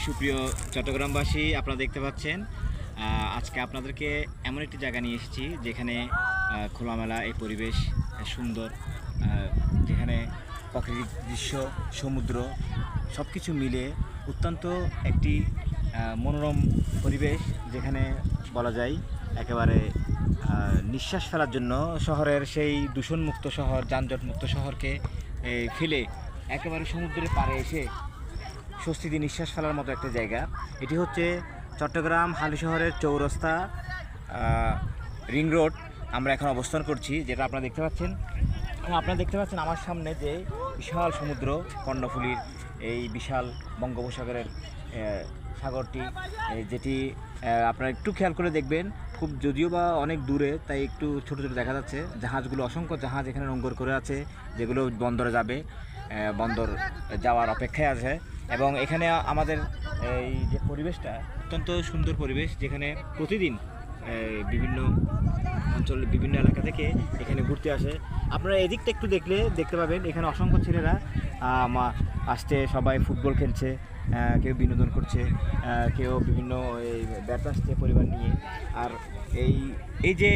সুপ্রিয় চট্টগ্রামবাসী, আপনারা দেখতে পাচ্ছেন আজকে আপনাদেরকে এমন একটি জায়গা নিয়ে এসেছি যেখানে খোলামেলা এই পরিবেশ সুন্দর, যেখানে প্রাকৃতিক দৃশ্য, সমুদ্র সব কিছু মিলে অত্যন্ত একটি মনোরম পরিবেশ, যেখানে বলা যায় একেবারে নিঃশ্বাস ফেলার জন্য শহরের সেই দূষণমুক্ত শহর, যানজটমুক্ত শহরকে ফেলে একেবারে সমুদ্রের পাড়ে এসে স্বস্তিতে নিঃশ্বাস ফেলার মতো একটা জায়গা। এটি হচ্ছে চট্টগ্রাম হালিশহরের চৌরাস্তা রিং রোড। আমরা এখন অবস্থান করছি, যেটা আপনারা দেখতে পাচ্ছেন। আপনারা দেখতে পাচ্ছেন আমার সামনে যে বিশাল সমুদ্র, কর্ণফুলীর এই বিশাল বঙ্গোপসাগরের সাগরটি, যেটি আপনারা একটু খেয়াল করে দেখবেন, খুব যদিও বা অনেক দূরে, তাই একটু ছোটো ছোটো দেখা যাচ্ছে। জাহাজগুলো, অসংখ্য জাহাজ এখানে নোঙর করে আছে, যেগুলো বন্দরে যাবে, বন্দর যাওয়ার অপেক্ষায় আছে। এবং এখানে আমাদের এই যে পরিবেশটা অত্যন্ত সুন্দর পরিবেশ, যেখানে প্রতিদিন বিভিন্ন অঞ্চল, বিভিন্ন এলাকা থেকে এখানে ঘুরতে আসে। আপনারা এদিকটা একটু দেখতে পাবেন, এখানে অসংখ্য ছেলেরা আসছে, সবাই ফুটবল খেলছে, কেউ বিনোদন করছে, কেউ বিভিন্ন ব্যাট আসছে পরিবার নিয়ে। আর এই যে